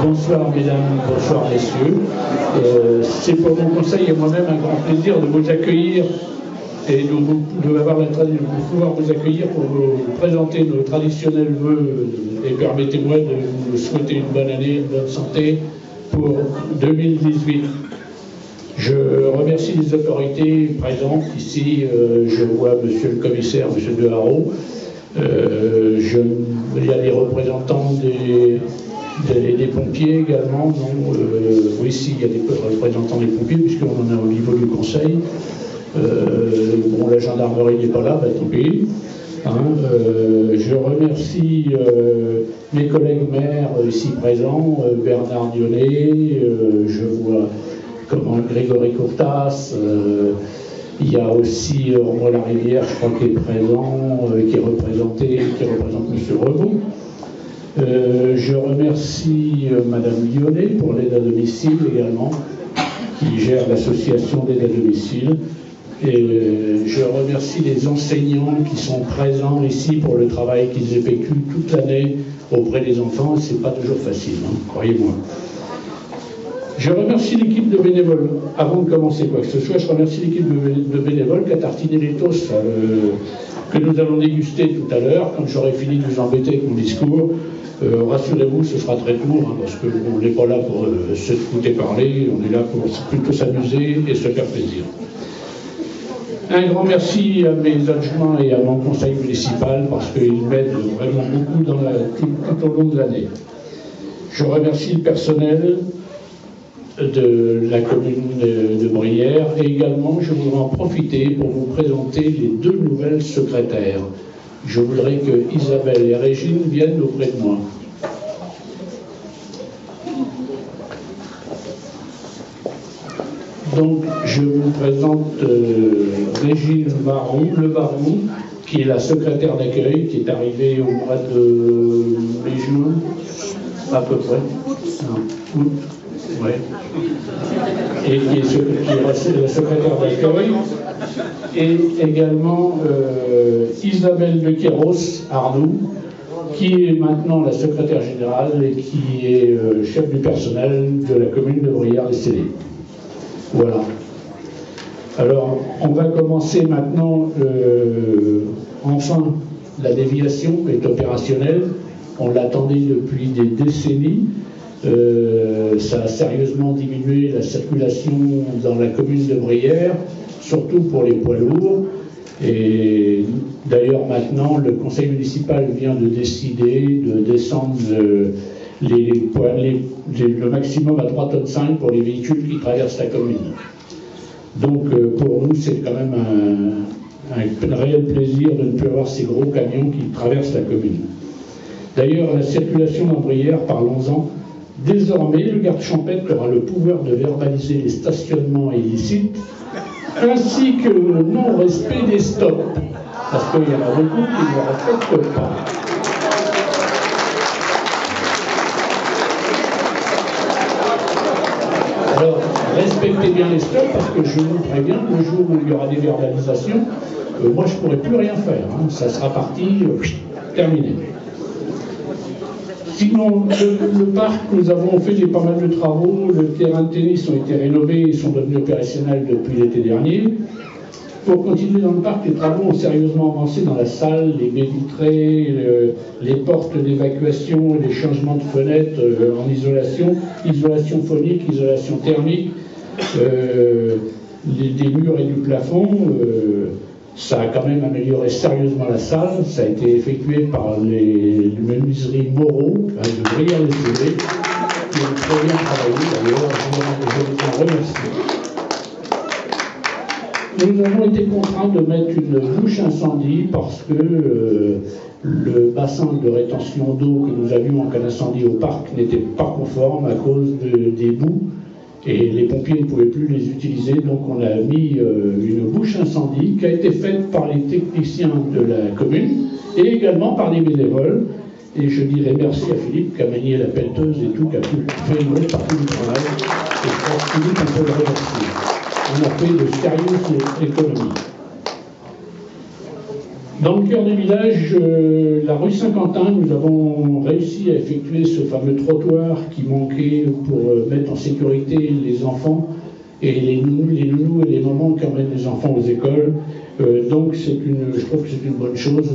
Bonsoir mesdames, bonsoir messieurs. C'est pour mon conseil et moi-même un grand plaisir de vous accueillir et de pouvoir vous accueillir pour vous présenter nos traditionnels vœux et permettez-moi de vous souhaiter une bonne année, une bonne santé pour 2018. Je remercie les autorités présentes ici. Je vois monsieur le commissaire, monsieur Deharo. Il y a les représentants des pompiers également. Oui, si, il y a des représentants des pompiers, puisqu'on en a au niveau du conseil. Bon, la gendarmerie n'est pas là, bah, tant pis. Je remercie mes collègues maires ici présents, Bernard Dionnet, je vois Grégory Courtas, il y a aussi Ormeau-la-Rivière, je crois, qui est présent, qui représente M. Rebond. Je remercie Madame Lyonnet pour l'aide à domicile également, qui gère l'association d'aide à domicile. Et je remercie les enseignants qui sont présents ici pour le travail qu'ils effectuent toute l'année auprès des enfants. C'est pas toujours facile, hein, croyez-moi. Je remercie l'équipe de bénévoles. Avant de commencer quoi que ce soit, je remercie l'équipe de bénévoles qui a tartiné les toasts que nous allons déguster tout à l'heure. Quand j'aurai fini de vous embêter avec mon discours, rassurez-vous, ce sera très court, hein, parce qu'on n'est pas là pour s'écouter parler, on est là pour plutôt s'amuser et se faire plaisir. Un grand merci à mes adjoints et à mon conseil municipal parce qu'ils m'aident vraiment beaucoup tout au long de l'année. Je remercie le personnel de la commune de Brière et également je voudrais en profiter pour vous présenter les deux nouvelles secrétaires. Je voudrais que Isabelle et Régine viennent auprès de moi. Donc, je vous présente Régine Le Baron, qui est la secrétaire d'accueil, qui est arrivée au mois de mai-juin, à peu près. Non, août, ouais. Et qui est la secrétaire d'accueil. Et également Isabelle de Quéros Arnoux, qui est maintenant la secrétaire générale et qui est chef du personnel de la commune de Brière-les-Cellets. Voilà. Alors, on va commencer maintenant. Enfin, la déviation est opérationnelle. On l'attendait depuis des décennies. Ça a sérieusement diminué la circulation dans la commune de Brière, surtout pour les poids lourds. Et d'ailleurs, maintenant, le conseil municipal vient de décider de descendre le maximum à 3,5 tonnes pour les véhicules qui traversent la commune. Donc pour nous, c'est quand même un réel plaisir de ne plus avoir ces gros camions qui traversent la commune. D'ailleurs, la circulation dans Brière, parlons-en, désormais, le garde champêtre aura le pouvoir de verbaliser les stationnements illicites ainsi que le non-respect des stops, parce qu'il y en a beaucoup qui ne le respectent pas. Alors, respectez bien les stops, parce que je vous préviens, le jour où il y aura des verbalisations, moi je ne pourrai plus rien faire. Hein. Ça sera parti, terminé. Sinon, le parc, nous avons fait pas mal de travaux. Le terrain de tennis ont été rénovés et sont devenus opérationnels depuis l'été dernier. Pour continuer dans le parc, les travaux ont sérieusement avancé dans la salle, les baies vitrées, les portes d'évacuation, les changements de fenêtres en isolation phonique, isolation thermique, des murs et du plafond. Ça a quand même amélioré sérieusement la salle. Ça a été effectué par les menuiseries Moreau de Brière-les-Cellets qui ont très bien travaillé. D'ailleurs, je les en remercie. Nous avons été contraints de mettre une bouche incendie parce que le bassin de rétention d'eau que nous avions en cas d'incendie au parc n'était pas conforme à cause des boues et les pompiers ne pouvaient plus les utiliser. Donc on a mis une bouche incendie qui a été faite par les techniciens de la commune et également par les bénévoles. Et je dirais merci à Philippe qui a manié la pelleteuse et tout, qui a fait une grosse partie du travail. Et je pense que Philippe, on peut le remercier. On a fait de sérieuses économies. Dans le cœur du village, la rue Saint-Quentin, nous avons réussi à effectuer ce fameux trottoir qui manquait pour mettre en sécurité les enfants et les nounous et les mamans qui emmènent les enfants aux écoles. Donc je trouve que c'est une bonne chose.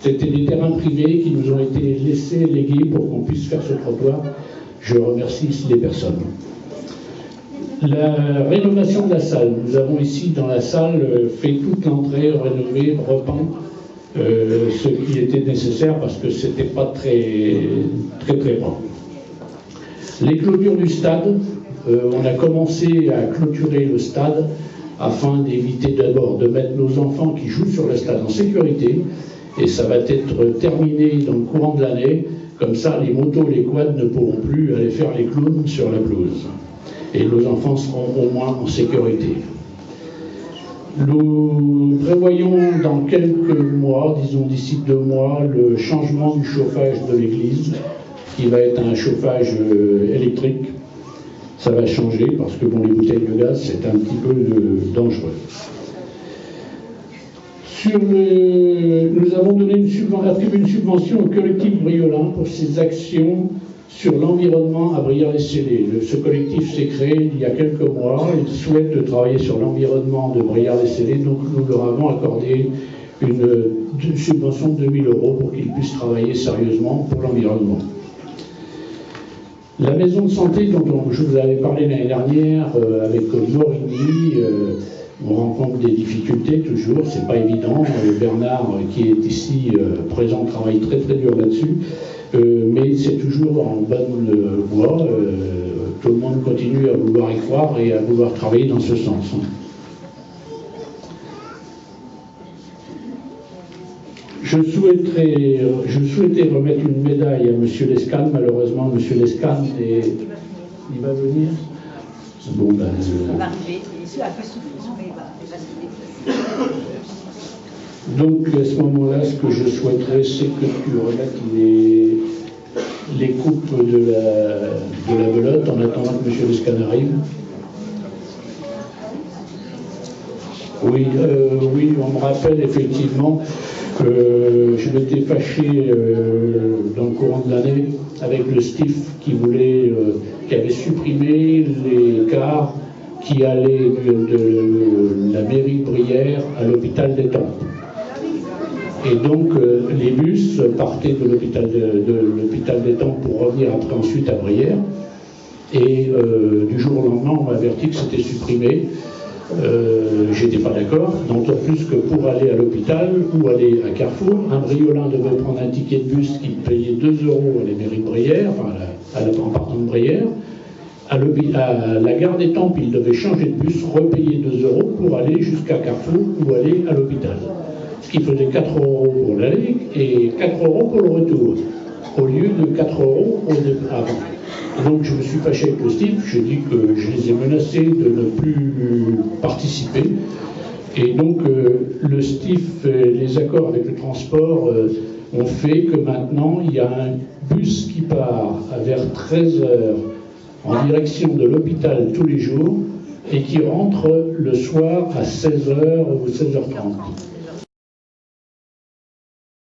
C'était des terrains privés qui nous ont été laissés, légués pour qu'on puisse faire ce trottoir. Je remercie ici les personnes. La rénovation de la salle. Nous avons ici dans la salle fait toute l'entrée, rénové, repeint, ce qui était nécessaire parce que c'était pas très propre. Les clôtures du stade. On a commencé à clôturer le stade afin d'éviter d'abord de mettre nos enfants qui jouent sur le stade en sécurité, et ça va être terminé dans le courant de l'année. Comme ça, les motos, les quads ne pourront plus aller faire les clowns sur la pelouse. Et nos enfants seront au moins en sécurité. Nous prévoyons dans quelques mois, disons d'ici 2 mois, le changement du chauffage de l'église, qui va être un chauffage électrique. Ça va changer parce que bon, les bouteilles de gaz, c'est un petit peu dangereux. Nous avons attribué une subvention au collectif Briolin pour ses actions sur l'environnement à Briard-les-Cellés. Ce collectif s'est créé il y a quelques mois. Il souhaite travailler sur l'environnement de Briard-les-Cellés, donc nous leur avons accordé une subvention de 2 000 € pour qu'ils puissent travailler sérieusement pour l'environnement. La maison de santé dont je vous avais parlé l'année dernière avec Morigny, on rencontre des difficultés toujours, c'est pas évident. Bernard, qui est ici présent, travaille très dur là-dessus, mais c'est toujours en bonne voie. Tout le monde continue à vouloir y croire et à vouloir travailler dans ce sens. Je souhaitais remettre une médaille à M. Lescan. Malheureusement, M. Lescan, il va venir. Bon, ben, il va arriver, il est un peu souffrant, mais il va souffler. Donc, à ce moment-là, ce que je souhaiterais, c'est que tu remettes les coupes de la belote en attendant que M. Lescan arrive. Oui, on me rappelle effectivement que je m'étais fâché dans le courant de l'année avec le STIF qui avait supprimé les cars qui allaient de la mairie de Brière à l'hôpital d'Étampes. Et donc les bus partaient de l'hôpital d'Étampes pour revenir après ensuite à Brière. Et du jour au lendemain, on m'a averti que c'était supprimé. J'étais pas d'accord, d'autant plus que pour aller à l'hôpital ou aller à Carrefour, un Briolin devait prendre un ticket de bus qui payait 2 € à la mairie de Brière, enfin en partant de Brière. À la gare d'Étampes, il devait changer de bus, repayer 2 € pour aller jusqu'à Carrefour ou aller à l'hôpital. Ce qui faisait 4 € pour l'aller et 4 € pour le retour, au lieu de 4 € avant. Donc je me suis fâché avec le STIF, j'ai dit que je les ai menacés de ne plus participer. Et donc le STIF et les accords avec le transport ont fait que maintenant il y a un bus qui part vers 13 h en direction de l'hôpital tous les jours et qui rentre le soir à 16 h ou 16 h 30.